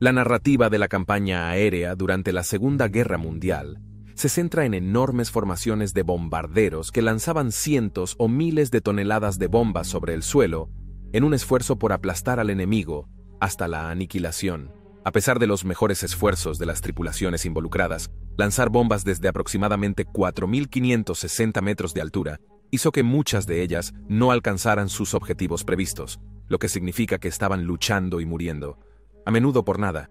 La narrativa de la campaña aérea durante la Segunda Guerra Mundial se centra en enormes formaciones de bombarderos que lanzaban cientos o miles de toneladas de bombas sobre el suelo en un esfuerzo por aplastar al enemigo hasta la aniquilación. A pesar de los mejores esfuerzos de las tripulaciones involucradas, lanzar bombas desde aproximadamente 4.560 metros de altura hizo que muchas de ellas no alcanzaran sus objetivos previstos, lo que significa que estaban luchando y muriendo, a menudo por nada.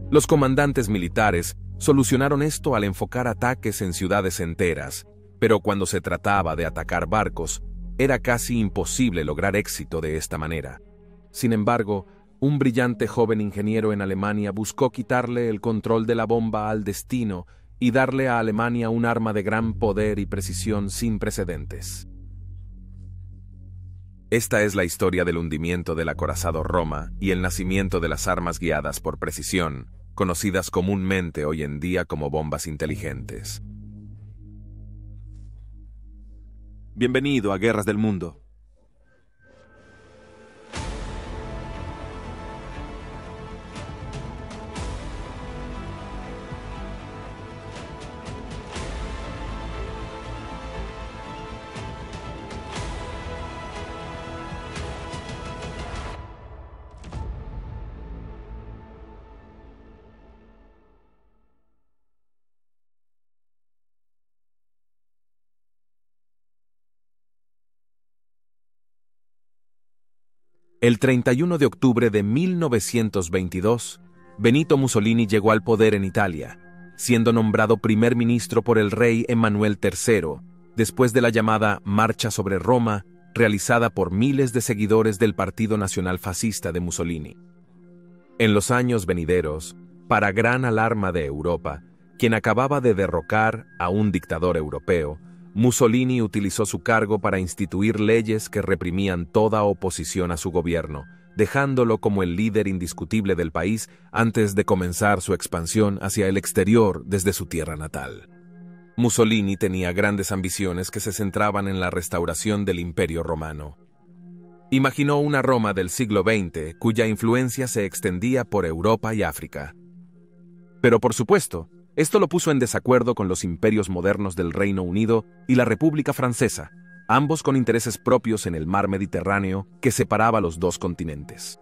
Los comandantes militares solucionaron esto al enfocar ataques en ciudades enteras, pero cuando se trataba de atacar barcos, era casi imposible lograr éxito de esta manera. Sin embargo, un brillante joven ingeniero en Alemania buscó quitarle el control de la bomba al destino y darle a Alemania un arma de gran poder y precisión sin precedentes. Esta es la historia del hundimiento del acorazado Roma y el nacimiento de las armas guiadas por precisión, conocidas comúnmente hoy en día como bombas inteligentes. Bienvenido a Guerras del Mundo. El 31 de octubre de 1922, Benito Mussolini llegó al poder en Italia, siendo nombrado primer ministro por el rey Emmanuel III, después de la llamada Marcha sobre Roma, realizada por miles de seguidores del Partido Nacional Fascista de Mussolini. En los años venideros, para gran alarma de Europa, quien acababa de derrocar a un dictador europeo, Mussolini utilizó su cargo para instituir leyes que reprimían toda oposición a su gobierno, dejándolo como el líder indiscutible del país antes de comenzar su expansión hacia el exterior desde su tierra natal. Mussolini tenía grandes ambiciones que se centraban en la restauración del Imperio Romano. Imaginó una Roma del siglo XX cuya influencia se extendía por Europa y África. Pero por supuesto, esto lo puso en desacuerdo con los imperios modernos del Reino Unido y la República Francesa, ambos con intereses propios en el mar Mediterráneo que separaba los dos continentes.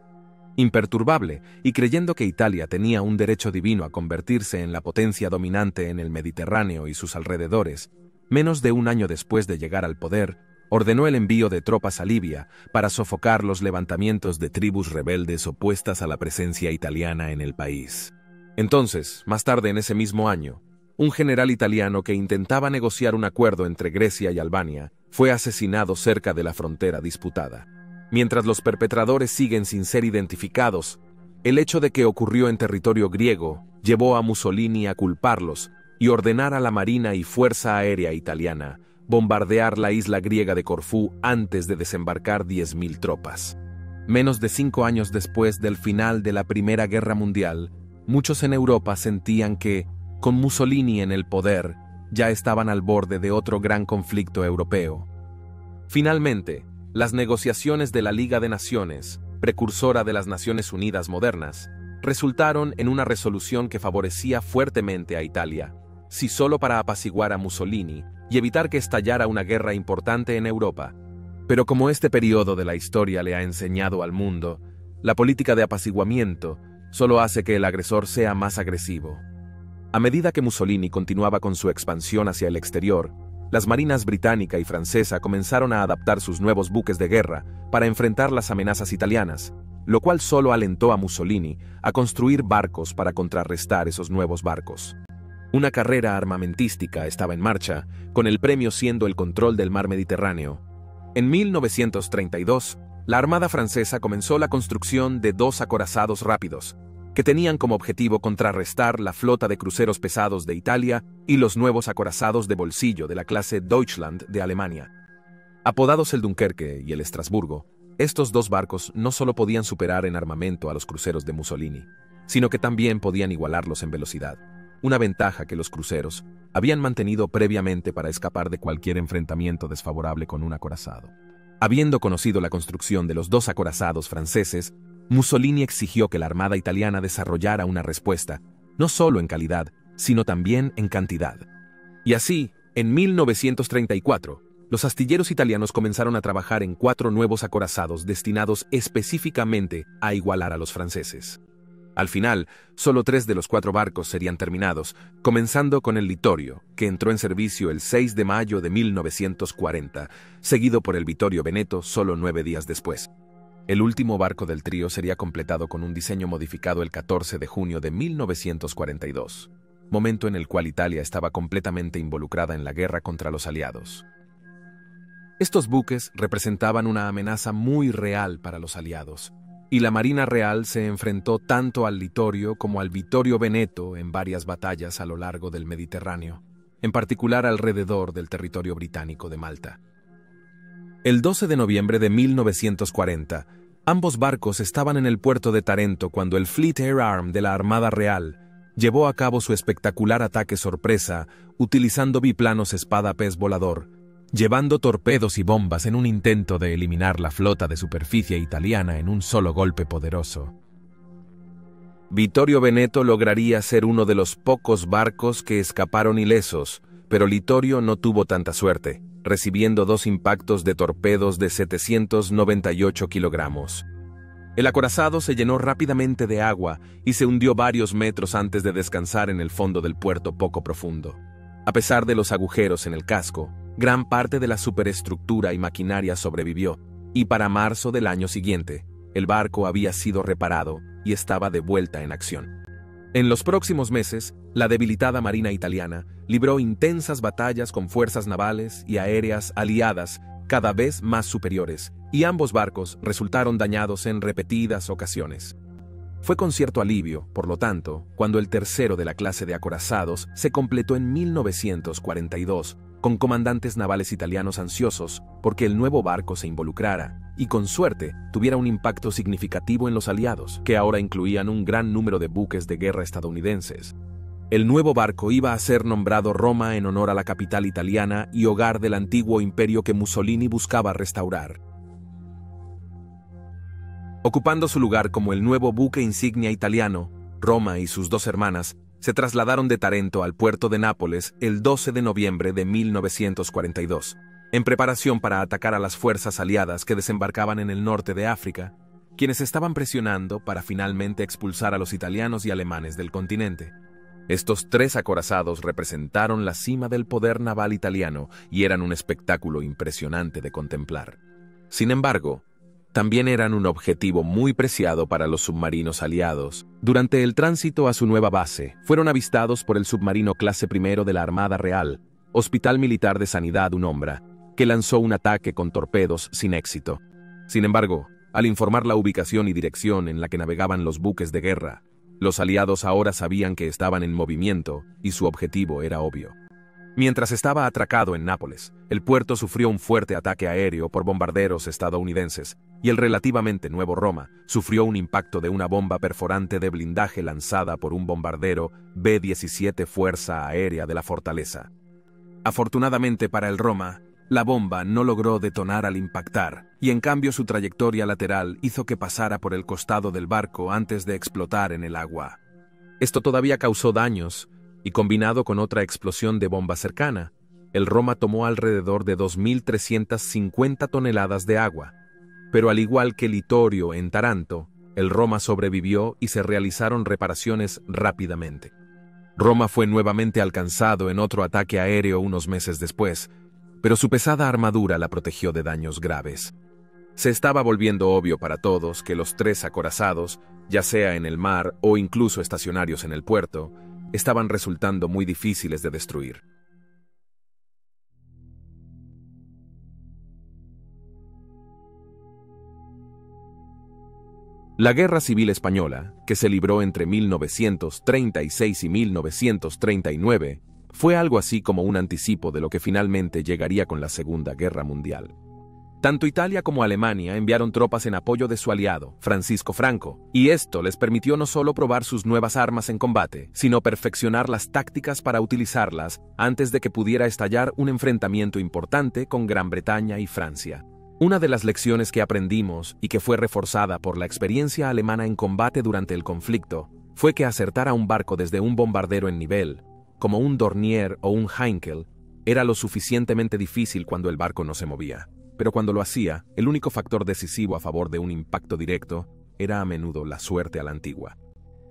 Imperturbable y creyendo que Italia tenía un derecho divino a convertirse en la potencia dominante en el Mediterráneo y sus alrededores, menos de un año después de llegar al poder, ordenó el envío de tropas a Libia para sofocar los levantamientos de tribus rebeldes opuestas a la presencia italiana en el país. Entonces, más tarde en ese mismo año, un general italiano que intentaba negociar un acuerdo entre Grecia y Albania fue asesinado cerca de la frontera disputada. Mientras los perpetradores siguen sin ser identificados, el hecho de que ocurrió en territorio griego llevó a Mussolini a culparlos y ordenar a la Marina y Fuerza Aérea Italiana bombardear la isla griega de Corfú antes de desembarcar 10.000 tropas. Menos de 5 años después del final de la Primera Guerra Mundial, muchos en Europa sentían que, con Mussolini en el poder, ya estaban al borde de otro gran conflicto europeo. Finalmente, las negociaciones de la Liga de Naciones, precursora de las Naciones Unidas modernas, resultaron en una resolución que favorecía fuertemente a Italia, si solo para apaciguar a Mussolini y evitar que estallara una guerra importante en Europa. Pero como este periodo de la historia le ha enseñado al mundo, la política de apaciguamiento solo hace que el agresor sea más agresivo. A medida que Mussolini continuaba con su expansión hacia el exterior, las marinas británica y francesa comenzaron a adaptar sus nuevos buques de guerra para enfrentar las amenazas italianas, lo cual solo alentó a Mussolini a construir barcos para contrarrestar esos nuevos barcos. Una carrera armamentística estaba en marcha, con el premio siendo el control del mar Mediterráneo. En 1932, la Armada francesa comenzó la construcción de 2 acorazados rápidos, que tenían como objetivo contrarrestar la flota de cruceros pesados de Italia y los nuevos acorazados de bolsillo de la clase Deutschland de Alemania. Apodados el Dunkerque y el Estrasburgo, estos 2 barcos no solo podían superar en armamento a los cruceros de Mussolini, sino que también podían igualarlos en velocidad, una ventaja que los cruceros habían mantenido previamente para escapar de cualquier enfrentamiento desfavorable con un acorazado. Habiendo conocido la construcción de los 2 acorazados franceses, Mussolini exigió que la Armada italiana desarrollara una respuesta, no solo en calidad, sino también en cantidad. Y así, en 1934, los astilleros italianos comenzaron a trabajar en 4 nuevos acorazados destinados específicamente a igualar a los franceses. Al final, solo 3 de los 4 barcos serían terminados, comenzando con el Littorio, que entró en servicio el 6 de mayo de 1940, seguido por el Vittorio Veneto solo 9 días después. El último barco del trío sería completado con un diseño modificado el 14 de junio de 1942, momento en el cual Italia estaba completamente involucrada en la guerra contra los aliados. Estos buques representaban una amenaza muy real para los aliados, y la Marina Real se enfrentó tanto al Littorio como al Vittorio Veneto en varias batallas a lo largo del Mediterráneo, en particular alrededor del territorio británico de Malta. El 12 de noviembre de 1940, ambos barcos estaban en el puerto de Tarento cuando el Fleet Air Arm de la Armada Real llevó a cabo su espectacular ataque sorpresa utilizando biplanos espada-pez volador, llevando torpedos y bombas en un intento de eliminar la flota de superficie italiana en un solo golpe poderoso. Vittorio Veneto lograría ser uno de los pocos barcos que escaparon ilesos, pero Littorio no tuvo tanta suerte, recibiendo 2 impactos de torpedos de 798 kilogramos. El acorazado se llenó rápidamente de agua y se hundió varios metros antes de descansar en el fondo del puerto poco profundo. A pesar de los agujeros en el casco, gran parte de la superestructura y maquinaria sobrevivió, y para marzo del año siguiente, el barco había sido reparado y estaba de vuelta en acción. En los próximos meses, la debilitada Marina italiana libró intensas batallas con fuerzas navales y aéreas aliadas cada vez más superiores, y ambos barcos resultaron dañados en repetidas ocasiones. Fue con cierto alivio, por lo tanto, cuando el tercero de la clase de acorazados se completó en 1942, con comandantes navales italianos ansiosos porque el nuevo barco se involucrara y, con suerte, tuviera un impacto significativo en los aliados, que ahora incluían un gran número de buques de guerra estadounidenses. El nuevo barco iba a ser nombrado Roma en honor a la capital italiana y hogar del antiguo imperio que Mussolini buscaba restaurar. Ocupando su lugar como el nuevo buque insignia italiano, Roma y sus 2 hermanas se trasladaron de Tarento al puerto de Nápoles el 12 de noviembre de 1942, en preparación para atacar a las fuerzas aliadas que desembarcaban en el norte de África, quienes estaban presionando para finalmente expulsar a los italianos y alemanes del continente. Estos 3 acorazados representaron la cima del poder naval italiano y eran un espectáculo impresionante de contemplar. Sin embargo, también eran un objetivo muy preciado para los submarinos aliados. Durante el tránsito a su nueva base, fueron avistados por el submarino clase I de la Armada Real, Hospital Militar de Sanidad Unombra, que lanzó un ataque con torpedos sin éxito. Sin embargo, al informar la ubicación y dirección en la que navegaban los buques de guerra, los aliados ahora sabían que estaban en movimiento y su objetivo era obvio. Mientras estaba atracado en Nápoles, el puerto sufrió un fuerte ataque aéreo por bombarderos estadounidenses, y el relativamente nuevo Roma sufrió un impacto de una bomba perforante de blindaje lanzada por un bombardero B-17 Fuerza Aérea de la Fortaleza. Afortunadamente para el Roma, la bomba no logró detonar al impactar, y en cambio su trayectoria lateral hizo que pasara por el costado del barco antes de explotar en el agua. Esto todavía causó daños, y combinado con otra explosión de bomba cercana, el Roma tomó alrededor de 2.350 toneladas de agua. Pero al igual que Littorio en Taranto, el Roma sobrevivió y se realizaron reparaciones rápidamente. Roma fue nuevamente alcanzado en otro ataque aéreo unos meses después, pero su pesada armadura la protegió de daños graves. Se estaba volviendo obvio para todos que los 3 acorazados, ya sea en el mar o incluso estacionarios en el puerto, estaban resultando muy difíciles de destruir. La Guerra Civil Española, que se libró entre 1936 y 1939, fue algo así como un anticipo de lo que finalmente llegaría con la Segunda Guerra Mundial. Tanto Italia como Alemania enviaron tropas en apoyo de su aliado, Francisco Franco, y esto les permitió no solo probar sus nuevas armas en combate, sino perfeccionar las tácticas para utilizarlas antes de que pudiera estallar un enfrentamiento importante con Gran Bretaña y Francia. Una de las lecciones que aprendimos y que fue reforzada por la experiencia alemana en combate durante el conflicto fue que acertar a un barco desde un bombardero en nivel, como un Dornier o un Heinkel, era lo suficientemente difícil cuando el barco no se movía. Pero cuando lo hacía, el único factor decisivo a favor de un impacto directo era a menudo la suerte a la antigua.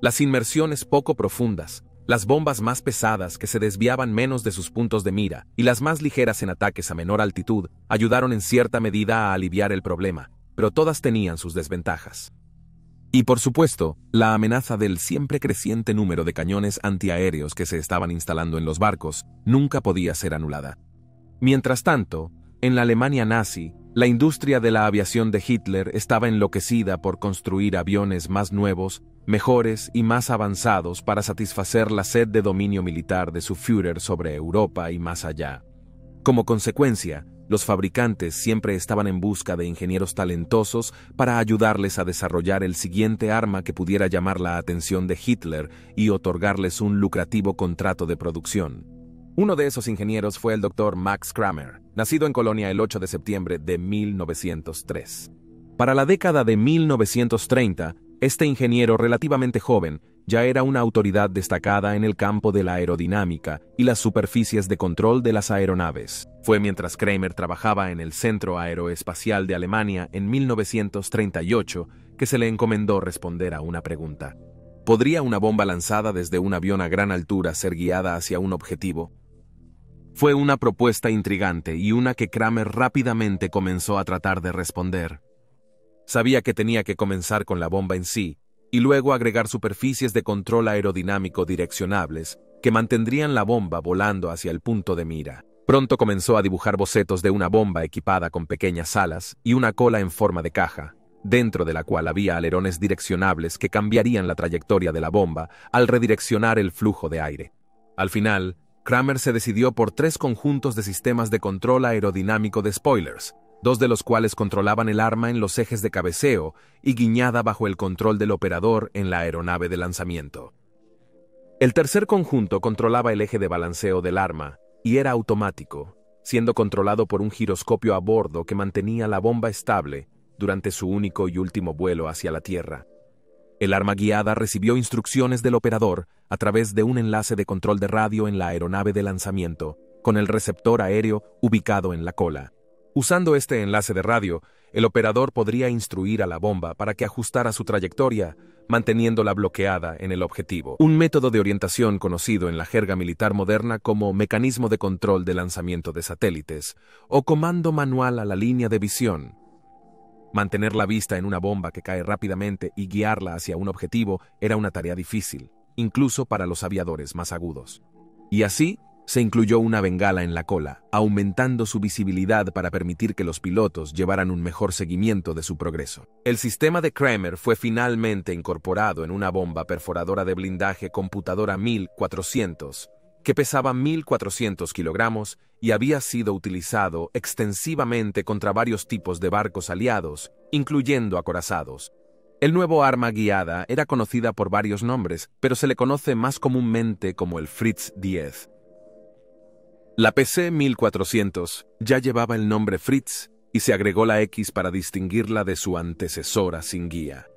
Las inmersiones poco profundas, las bombas más pesadas que se desviaban menos de sus puntos de mira y las más ligeras en ataques a menor altitud ayudaron en cierta medida a aliviar el problema, pero todas tenían sus desventajas. Y por supuesto, la amenaza del siempre creciente número de cañones antiaéreos que se estaban instalando en los barcos nunca podía ser anulada. Mientras tanto, en la Alemania nazi, la industria de la aviación de Hitler estaba enloquecida por construir aviones más nuevos, mejores y más avanzados para satisfacer la sed de dominio militar de su Führer sobre Europa y más allá. Como consecuencia, los fabricantes siempre estaban en busca de ingenieros talentosos para ayudarles a desarrollar el siguiente arma que pudiera llamar la atención de Hitler y otorgarles un lucrativo contrato de producción. Uno de esos ingenieros fue el Dr. Max Kramer, nacido en Colonia el 8 de septiembre de 1903. Para la década de 1930, este ingeniero relativamente joven ya era una autoridad destacada en el campo de la aerodinámica y las superficies de control de las aeronaves. Fue mientras Kramer trabajaba en el Centro Aeroespacial de Alemania en 1938 que se le encomendó responder a una pregunta. ¿Podría una bomba lanzada desde un avión a gran altura ser guiada hacia un objetivo? Fue una propuesta intrigante y una que Kramer rápidamente comenzó a tratar de responder. Sabía que tenía que comenzar con la bomba en sí, y luego agregar superficies de control aerodinámico direccionables que mantendrían la bomba volando hacia el punto de mira. Pronto comenzó a dibujar bocetos de una bomba equipada con pequeñas alas y una cola en forma de caja, dentro de la cual había alerones direccionables que cambiarían la trayectoria de la bomba al redireccionar el flujo de aire. Al final, Kramer se decidió por 3 conjuntos de sistemas de control aerodinámico de spoilers, 2 de los cuales controlaban el arma en los ejes de cabeceo y guiñada bajo el control del operador en la aeronave de lanzamiento. El tercer conjunto controlaba el eje de balanceo del arma y era automático, siendo controlado por un giroscopio a bordo que mantenía la bomba estable durante su único y último vuelo hacia la Tierra. El arma guiada recibió instrucciones del operador a través de un enlace de control de radio en la aeronave de lanzamiento, con el receptor aéreo ubicado en la cola. Usando este enlace de radio, el operador podría instruir a la bomba para que ajustara su trayectoria, manteniéndola bloqueada en el objetivo. Un método de orientación conocido en la jerga militar moderna como mecanismo de control de lanzamiento de satélites o comando manual a la línea de visión. Mantener la vista en una bomba que cae rápidamente y guiarla hacia un objetivo era una tarea difícil, incluso para los aviadores más agudos. Y así, se incluyó una bengala en la cola, aumentando su visibilidad para permitir que los pilotos llevaran un mejor seguimiento de su progreso. El sistema de Kramer fue finalmente incorporado en una bomba perforadora de blindaje computadora 1400, que pesaba 1.400 kilogramos y había sido utilizado extensivamente contra varios tipos de barcos aliados, incluyendo acorazados. El nuevo arma guiada era conocida por varios nombres, pero se le conoce más comúnmente como el Fritz 10. La PC 1400 ya llevaba el nombre Fritz y se agregó la X para distinguirla de su antecesora sin guía.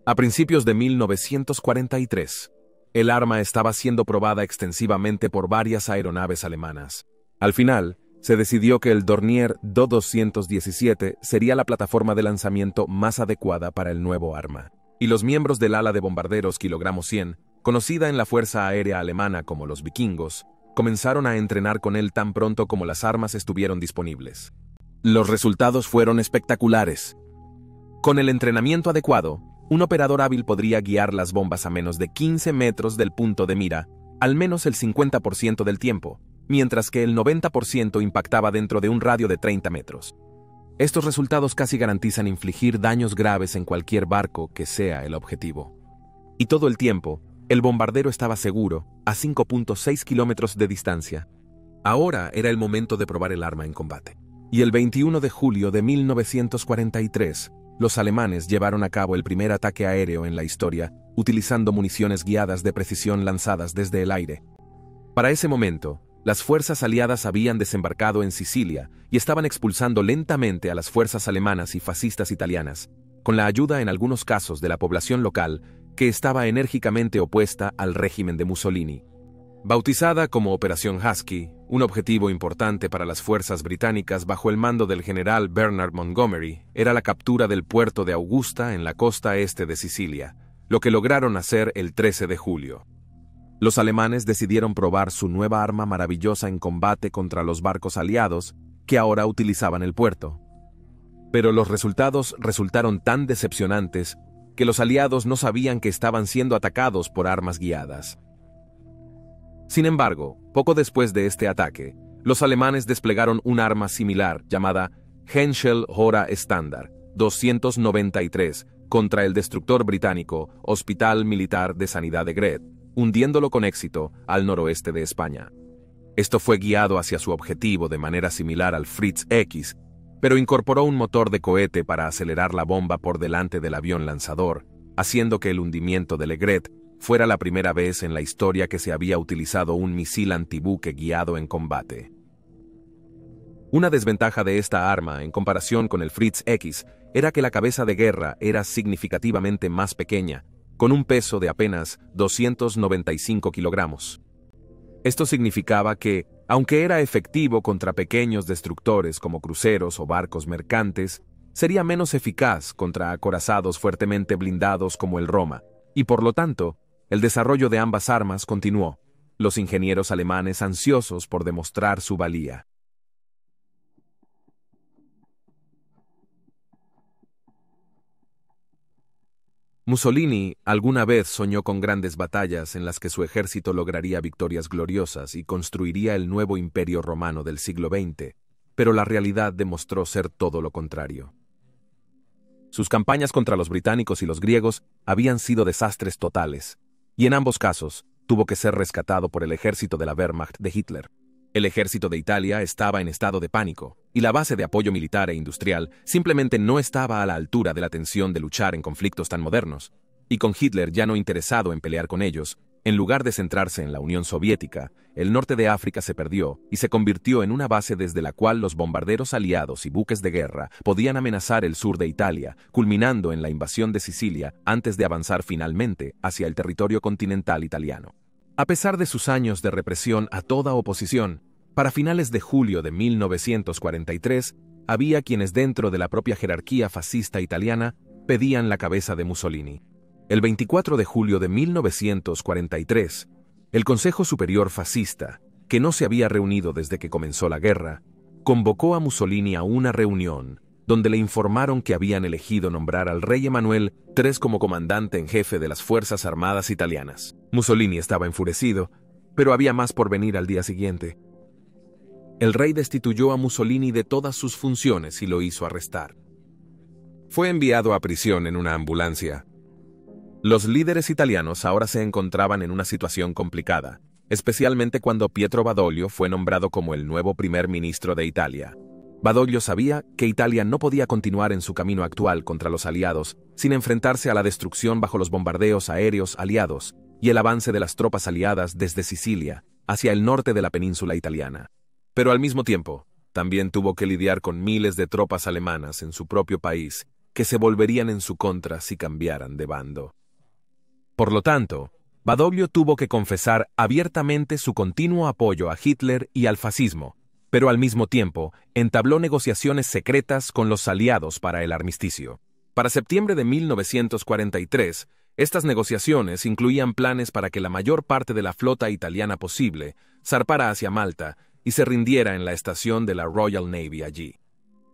A principios de 1943, el arma estaba siendo probada extensivamente por varias aeronaves alemanas. Al final, se decidió que el Dornier Do-217 sería la plataforma de lanzamiento más adecuada para el nuevo arma, y los miembros del ala de bombarderos Kilogramo 100, conocida en la Fuerza Aérea Alemana como los vikingos, comenzaron a entrenar con él tan pronto como las armas estuvieron disponibles. Los resultados fueron espectaculares. Con el entrenamiento adecuado, un operador hábil podría guiar las bombas a menos de 15 metros del punto de mira, al menos el 50% del tiempo, mientras que el 90% impactaba dentro de un radio de 30 metros. Estos resultados casi garantizan infligir daños graves en cualquier barco que sea el objetivo. Y todo el tiempo, el bombardero estaba seguro, a 5.6 kilómetros de distancia. Ahora era el momento de probar el arma en combate. Y el 21 de julio de 1943, los alemanes llevaron a cabo el primer ataque aéreo en la historia, utilizando municiones guiadas de precisión lanzadas desde el aire. Para ese momento, Las fuerzas aliadas habían desembarcado en Sicilia y estaban expulsando lentamente a las fuerzas alemanas y fascistas italianas, con la ayuda en algunos casos de la población local que estaba enérgicamente opuesta al régimen de Mussolini. Bautizada como Operación Husky, un objetivo importante para las fuerzas británicas bajo el mando del general Bernard Montgomery era la captura del puerto de Augusta en la costa este de Sicilia, lo que lograron hacer el 13 de julio. Los alemanes decidieron probar su nueva arma maravillosa en combate contra los barcos aliados que ahora utilizaban el puerto. Pero los resultados resultaron tan decepcionantes que los aliados no sabían que estaban siendo atacados por armas guiadas. Sin embargo, poco después de este ataque, los alemanes desplegaron un arma similar llamada Henschel Hora Standard 293 contra el destructor británico Hospital Militar de Sanidad de Gret, hundiéndolo con éxito al noroeste de España. Esto fue guiado hacia su objetivo de manera similar al Fritz X, pero incorporó un motor de cohete para acelerar la bomba por delante del avión lanzador, haciendo que el hundimiento del Egret fuera la primera vez en la historia que se había utilizado un misil antibuque guiado en combate. Una desventaja de esta arma en comparación con el Fritz X era que la cabeza de guerra era significativamente más pequeña, con un peso de apenas 295 kilogramos. Esto significaba que, aunque era efectivo contra pequeños destructores como cruceros o barcos mercantes, sería menos eficaz contra acorazados fuertemente blindados como el Roma, y por lo tanto, el desarrollo de ambas armas continuó, los ingenieros alemanes ansiosos por demostrar su valía. Mussolini alguna vez soñó con grandes batallas en las que su ejército lograría victorias gloriosas y construiría el nuevo imperio romano del siglo XX, pero la realidad demostró ser todo lo contrario. Sus campañas contra los británicos y los griegos habían sido desastres totales, y en ambos casos tuvo que ser rescatado por el ejército de la Wehrmacht de Hitler. El ejército de Italia estaba en estado de pánico, y la base de apoyo militar e industrial simplemente no estaba a la altura de la tensión de luchar en conflictos tan modernos. Y con Hitler ya no interesado en pelear con ellos, en lugar de centrarse en la Unión Soviética, el norte de África se perdió y se convirtió en una base desde la cual los bombarderos aliados y buques de guerra podían amenazar el sur de Italia, culminando en la invasión de Sicilia antes de avanzar finalmente hacia el territorio continental italiano. A pesar de sus años de represión a toda oposición, para finales de julio de 1943, había quienes dentro de la propia jerarquía fascista italiana pedían la cabeza de Mussolini. El 24 de julio de 1943, el Consejo Superior Fascista, que no se había reunido desde que comenzó la guerra, convocó a Mussolini a una reunión donde le informaron que habían elegido nombrar al rey Emanuel III como comandante en jefe de las Fuerzas Armadas italianas. Mussolini estaba enfurecido, pero había más por venir al día siguiente. El rey destituyó a Mussolini de todas sus funciones y lo hizo arrestar. Fue enviado a prisión en una ambulancia. Los líderes italianos ahora se encontraban en una situación complicada, especialmente cuando Pietro Badoglio fue nombrado como el nuevo primer ministro de Italia. Badoglio sabía que Italia no podía continuar en su camino actual contra los aliados sin enfrentarse a la destrucción bajo los bombardeos aéreos aliados y el avance de las tropas aliadas desde Sicilia hacia el norte de la península italiana. Pero al mismo tiempo, también tuvo que lidiar con miles de tropas alemanas en su propio país que se volverían en su contra si cambiaran de bando. Por lo tanto, Badoglio tuvo que confesar abiertamente su continuo apoyo a Hitler y al fascismo, pero al mismo tiempo entabló negociaciones secretas con los aliados para el armisticio. Para septiembre de 1943, estas negociaciones incluían planes para que la mayor parte de la flota italiana posible zarpara hacia Malta y se rindiera en la estación de la Royal Navy allí.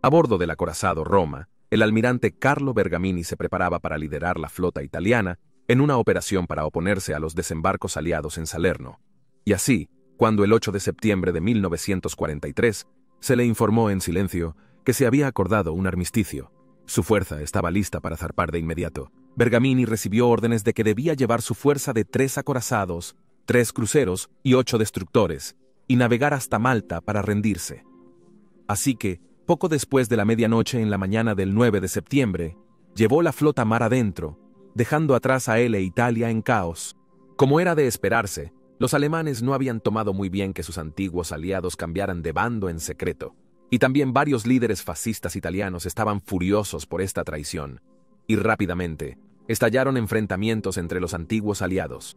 A bordo del acorazado Roma, el almirante Carlo Bergamini se preparaba para liderar la flota italiana en una operación para oponerse a los desembarcos aliados en Salerno. Y así, cuando el 8 de septiembre de 1943 se le informó en silencio que se había acordado un armisticio, su fuerza estaba lista para zarpar de inmediato. Bergamini recibió órdenes de que debía llevar su fuerza de 3 acorazados, 3 cruceros y 8 destructores, y navegar hasta Malta para rendirse. Así que, poco después de la medianoche en la mañana del 9 de septiembre, llevó la flota mar adentro, dejando atrás a él e Italia en caos. Como era de esperarse, Los alemanes no habían tomado muy bien que sus antiguos aliados cambiaran de bando en secreto, y también varios líderes fascistas italianos estaban furiosos por esta traición, y rápidamente estallaron enfrentamientos entre los antiguos aliados.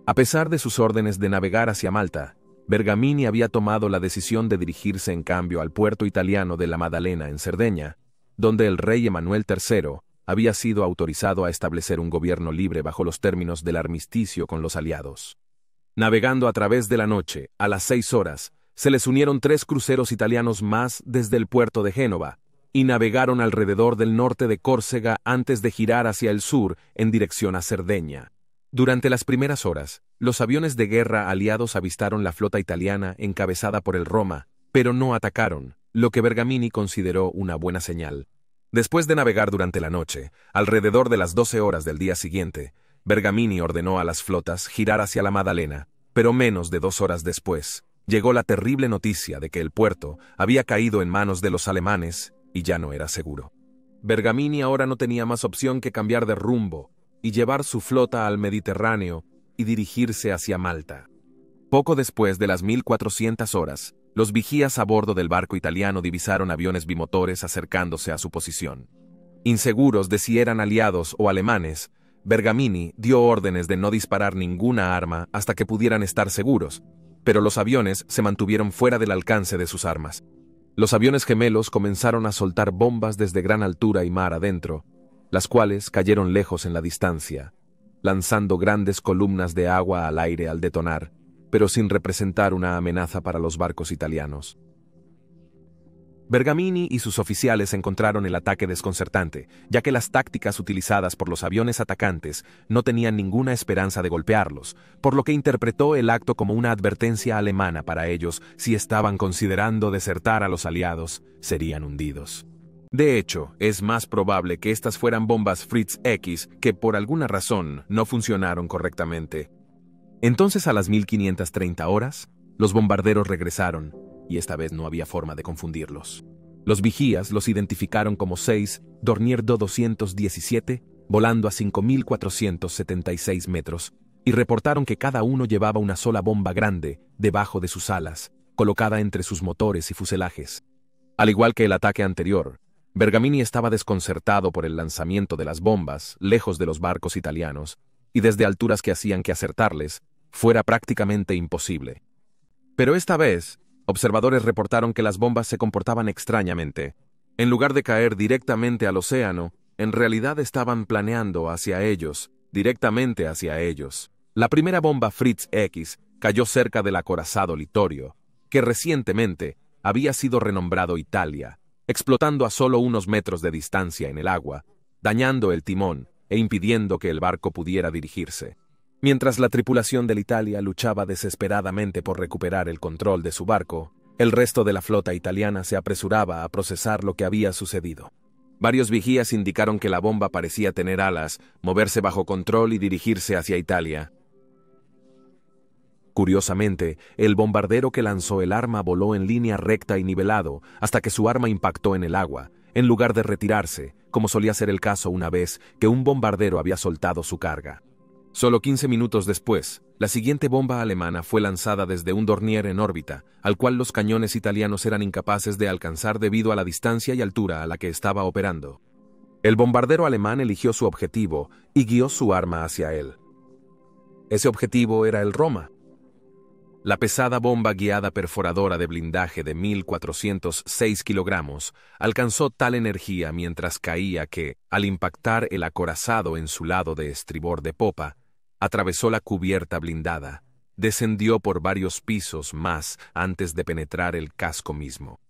A pesar de sus órdenes de navegar hacia Malta, Bergamini había tomado la decisión de dirigirse en cambio al puerto italiano de la Maddalena en Cerdeña, donde el rey Emanuel III había sido autorizado a establecer un gobierno libre bajo los términos del armisticio con los aliados. Navegando a través de la noche, a las 6 horas, se les unieron 3 cruceros italianos más desde el puerto de Génova, y navegaron alrededor del norte de Córcega antes de girar hacia el sur en dirección a Cerdeña. Durante las primeras horas, los aviones de guerra aliados avistaron la flota italiana encabezada por el Roma, pero no atacaron, lo que Bergamini consideró una buena señal. Después de navegar durante la noche, alrededor de las 12 horas del día siguiente, Bergamini ordenó a las flotas girar hacia la Maddalena, pero menos de 2 horas después, llegó la terrible noticia de que el puerto había caído en manos de los alemanes y ya no era seguro. Bergamini ahora no tenía más opción que cambiar de rumbo y llevar su flota al Mediterráneo y dirigirse hacia Malta. Poco después de las 1400 horas, los vigías a bordo del barco italiano divisaron aviones bimotores acercándose a su posición. Inseguros de si eran aliados o alemanes, Bergamini dio órdenes de no disparar ninguna arma hasta que pudieran estar seguros, pero los aviones se mantuvieron fuera del alcance de sus armas. Los aviones gemelos comenzaron a soltar bombas desde gran altura y mar adentro, las cuales cayeron lejos en la distancia, lanzando grandes columnas de agua al aire al detonar, pero sin representar una amenaza para los barcos italianos. Bergamini y sus oficiales encontraron el ataque desconcertante, ya que las tácticas utilizadas por los aviones atacantes no tenían ninguna esperanza de golpearlos, por lo que interpretó el acto como una advertencia alemana para ellos: si estaban considerando desertar a los aliados, serían hundidos. De hecho, es más probable que estas fueran bombas Fritz X que por alguna razón no funcionaron correctamente. Entonces, a las 1530 horas, los bombarderos regresaron, y esta vez no había forma de confundirlos. Los vigías los identificaron como 6 Dornier Do 217, volando a 5.476 metros, y reportaron que cada uno llevaba una sola bomba grande debajo de sus alas, colocada entre sus motores y fuselajes. Al igual que el ataque anterior, Bergamini estaba desconcertado por el lanzamiento de las bombas lejos de los barcos italianos, y desde alturas que hacían que acertarles fuera prácticamente imposible. Pero esta vez, observadores reportaron que las bombas se comportaban extrañamente. En lugar de caer directamente al océano, en realidad estaban planeando hacia ellos, directamente hacia ellos. La primera bomba Fritz X cayó cerca del acorazado Littorio, que recientemente había sido renombrado Italia, explotando a solo unos metros de distancia en el agua, dañando el timón e impidiendo que el barco pudiera dirigirse. Mientras la tripulación del Italia luchaba desesperadamente por recuperar el control de su barco, el resto de la flota italiana se apresuraba a procesar lo que había sucedido. Varios vigías indicaron que la bomba parecía tener alas, moverse bajo control y dirigirse hacia Italia. Curiosamente, el bombardero que lanzó el arma voló en línea recta y nivelado hasta que su arma impactó en el agua, en lugar de retirarse, como solía ser el caso una vez que un bombardero había soltado su carga. Solo 15 minutos después, la siguiente bomba alemana fue lanzada desde un Dornier en órbita, al cual los cañones italianos eran incapaces de alcanzar debido a la distancia y altura a la que estaba operando. El bombardero alemán eligió su objetivo y guió su arma hacia él. Ese objetivo era el Roma. La pesada bomba guiada perforadora de blindaje de 1.406 kilogramos alcanzó tal energía mientras caía que, al impactar el acorazado en su lado de estribor de popa, atravesó la cubierta blindada, descendió por varios pisos más antes de penetrar el casco mismo.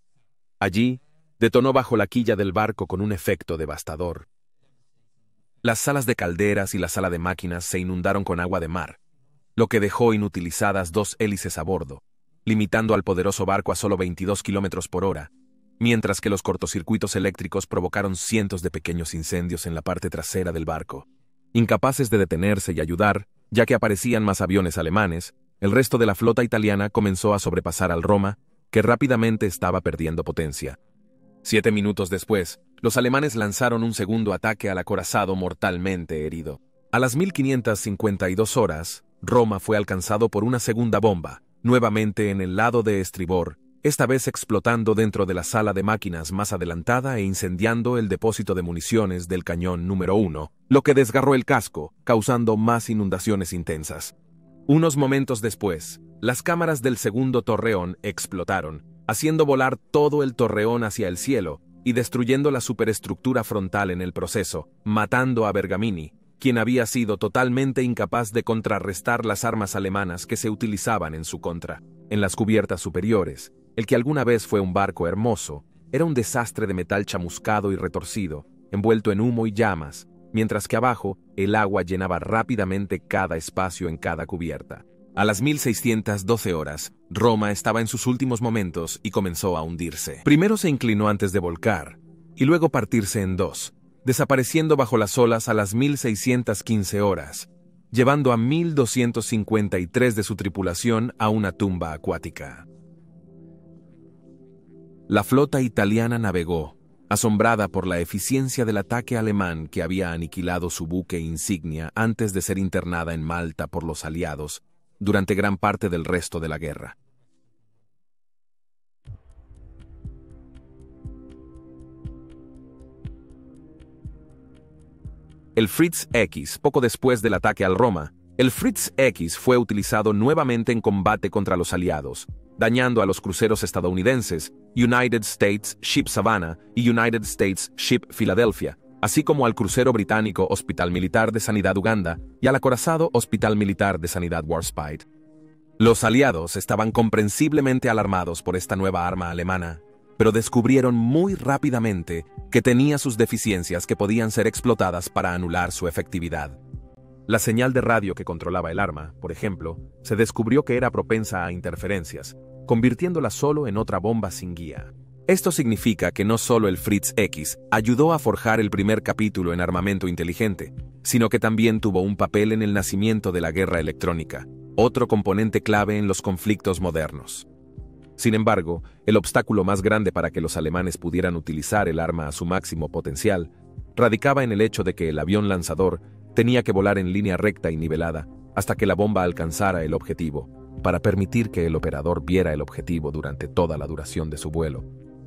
Allí, detonó bajo la quilla del barco con un efecto devastador. Las salas de calderas y la sala de máquinas se inundaron con agua de mar, lo que dejó inutilizadas 2 hélices a bordo, limitando al poderoso barco a solo 22 kilómetros por hora, mientras que los cortocircuitos eléctricos provocaron cientos de pequeños incendios en la parte trasera del barco. Incapaces de detenerse y ayudar, ya que aparecían más aviones alemanes, el resto de la flota italiana comenzó a sobrepasar al Roma, que rápidamente estaba perdiendo potencia. 7 minutos después, los alemanes lanzaron un segundo ataque al acorazado mortalmente herido. A las 1552 horas, Roma fue alcanzado por una segunda bomba, nuevamente en el lado de estribor, esta vez explotando dentro de la sala de máquinas más adelantada e incendiando el depósito de municiones del cañón número 1, lo que desgarró el casco, causando más inundaciones intensas. Unos momentos después, las cámaras del segundo torreón explotaron, haciendo volar todo el torreón hacia el cielo y destruyendo la superestructura frontal en el proceso, matando a Bergamini, quien había sido totalmente incapaz de contrarrestar las armas alemanas que se utilizaban en su contra. En las cubiertas superiores, el que alguna vez fue un barco hermoso, era un desastre de metal chamuscado y retorcido, envuelto en humo y llamas, mientras que abajo el agua llenaba rápidamente cada espacio en cada cubierta. A las 1612 horas, Roma estaba en sus últimos momentos y comenzó a hundirse. Primero se inclinó antes de volcar, y luego partirse en dos, desapareciendo bajo las olas a las 1615 horas, llevando a 1253 de su tripulación a una tumba acuática. La flota italiana navegó, asombrada por la eficiencia del ataque alemán que había aniquilado su buque insignia antes de ser internada en Malta por los aliados durante gran parte del resto de la guerra. El Fritz X, poco después del ataque al Roma, el Fritz X fue utilizado nuevamente en combate contra los aliados, dañando a los cruceros estadounidenses United States Ship Savannah y United States Ship Philadelphia, así como al crucero británico Hospital Militar de Sanidad Uganda y al acorazado Hospital Militar de Sanidad Warspite. Los aliados estaban comprensiblemente alarmados por esta nueva arma alemana, pero descubrieron muy rápidamente que tenía sus deficiencias que podían ser explotadas para anular su efectividad. La señal de radio que controlaba el arma, por ejemplo, se descubrió que era propensa a interferencias, convirtiéndola solo en otra bomba sin guía. Esto significa que no solo el Fritz X ayudó a forjar el primer capítulo en armamento inteligente, sino que también tuvo un papel en el nacimiento de la guerra electrónica, otro componente clave en los conflictos modernos. Sin embargo, el obstáculo más grande para que los alemanes pudieran utilizar el arma a su máximo potencial radicaba en el hecho de que el avión lanzador tenía que volar en línea recta y nivelada hasta que la bomba alcanzara el objetivo, para permitir que el operador viera el objetivo durante toda la duración de su vuelo.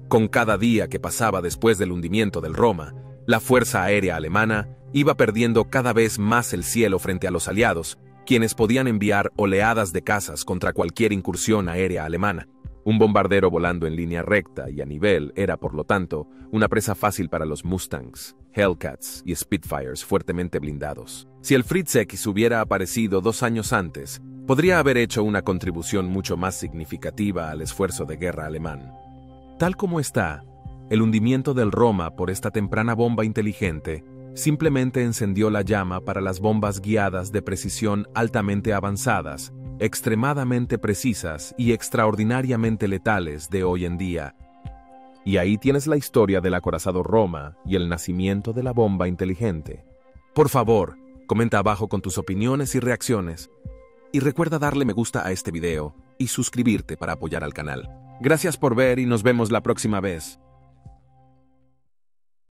Con cada día que pasaba después del hundimiento del Roma, la Fuerza Aérea Alemana iba perdiendo cada vez más el cielo frente a los aliados, quienes podían enviar oleadas de cazas contra cualquier incursión aérea alemana. Un bombardero volando en línea recta y a nivel era, por lo tanto, una presa fácil para los Mustangs, Hellcats y Spitfires fuertemente blindados. Si el Fritz X hubiera aparecido 2 años antes, podría haber hecho una contribución mucho más significativa al esfuerzo de guerra alemán. Tal como está, el hundimiento del Roma por esta temprana bomba inteligente simplemente encendió la llama para las bombas guiadas de precisión altamente avanzadas, extremadamente precisas y extraordinariamente letales de hoy en día. Y ahí tienes la historia del acorazado Roma y el nacimiento de la bomba inteligente. Por favor, comenta abajo con tus opiniones y reacciones. Y recuerda darle me gusta a este video y suscribirte para apoyar al canal. Gracias por ver y nos vemos la próxima vez.